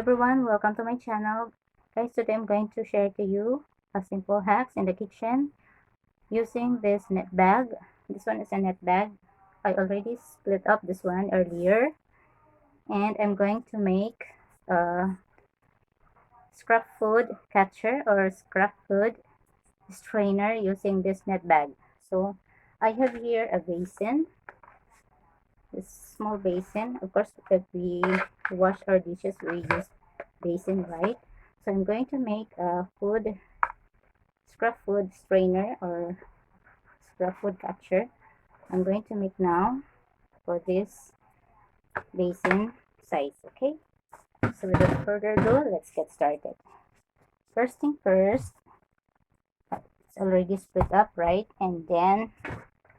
everyone, welcome to my channel. Guys, today I'm going to share to you a simple hacks in the kitchen using this net bag. This one is a net bag. I already split up this one earlier, and I'm going to make a scrap food catcher or scrap food strainer using this net bag. So I have here a basin, this small basin. Of course, if we wash our dishes, we use basin, right? So I'm going to make a scrap food strainer or scrap food catcher. I'm going to make now for this basin size. Okay, so without further ado, let's get started. First thing first, it's already split up, right? And then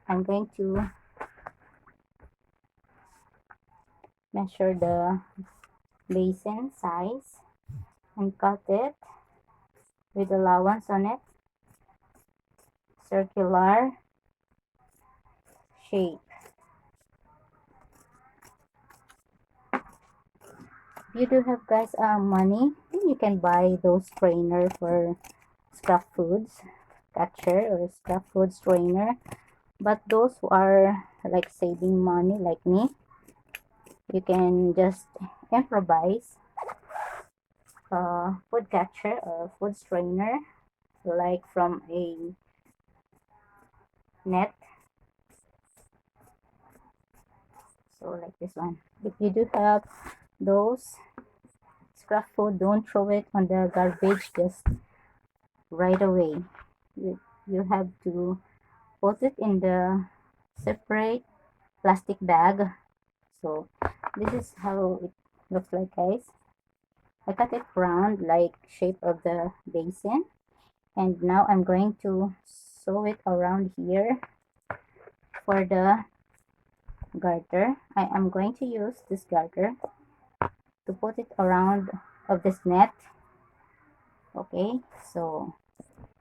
I'm going to measure the basin size and cut it with allowance on it, circular shape. If you do have, guys, money, then you can buy those strainer for scrap foods catcher or scrap food strainer. But those who are like saving money like me, you can just improvise a food catcher or food strainer like from a net. So like this one. If you do have those scrap food, don't throw it on the garbage just right away. You have to put it in the separate plastic bag. So this is how it looks like, guys. I cut it round like shape of the basin, and now I'm going to sew it around here for the garter. I am going to use this garter to put it around of this net. Okay, so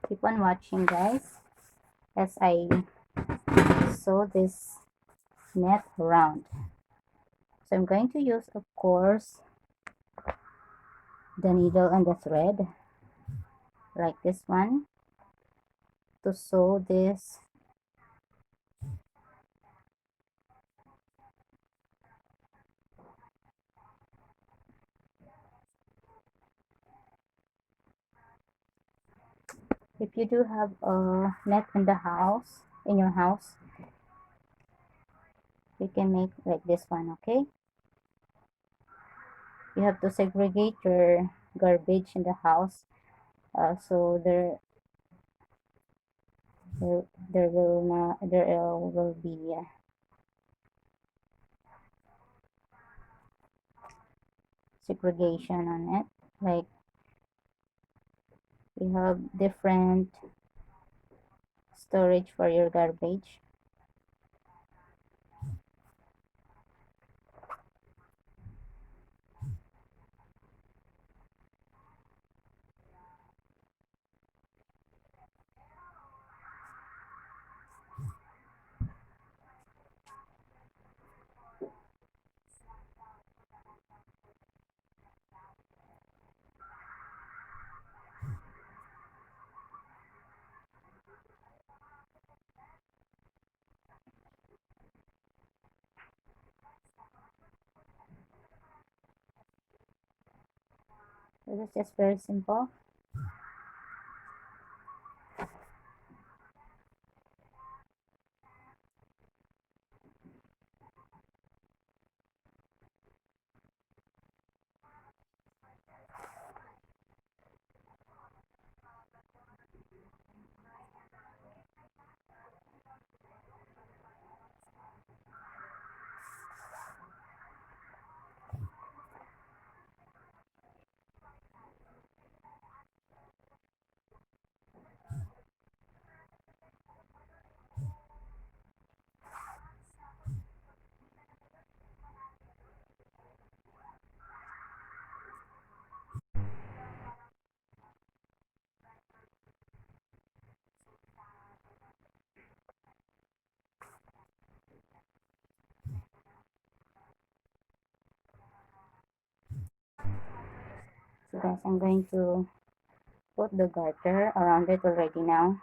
keep on watching, guys, as I sew this net around. So I'm going to use, of course, the needle and the thread like this one to sew this if you do have a net in the house, in your house, you can make like this one. Okay, you have to segregate your garbage in the house, so there will be segregation on it. Like you have different storage for your garbage. So this is just very simple. guys, I'm going to put the garter around it already now.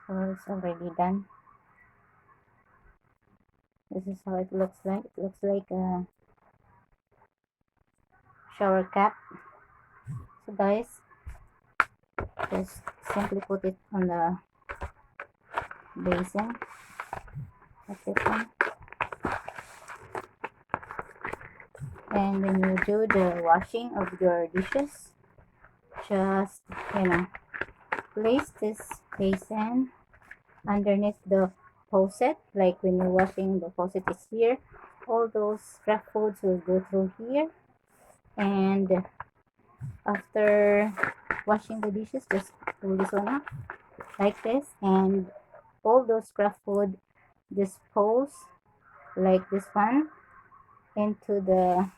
So it's already done. This is how it looks like. It looks like a shower cap. So guys, just simply put it on the basin like this one. And when you do the washing of your dishes, just, place this basin underneath the faucet. Like when you're washing, the faucet is here. All those scrap foods will go through here. And after washing the dishes, just pull this one up like this. And all those scrap food dispose like this one into the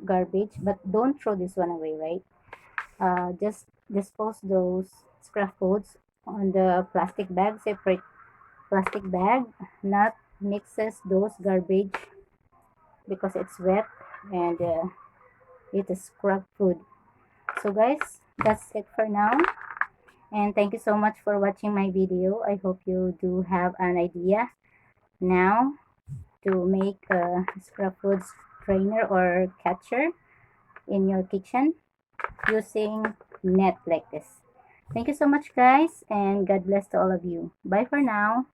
garbage, but don't throw this one away, right? Just dispose those scrap foods on the plastic bag, separate plastic bag, not mixes those garbage because it's wet and it is scrap food. So guys, that's it for now, and thank you so much for watching my video. I hope you do have an idea now to make a scrap food strainer or catcher in your kitchen using net like this. Thank you so much guys, and God bless to all of you. Bye for now.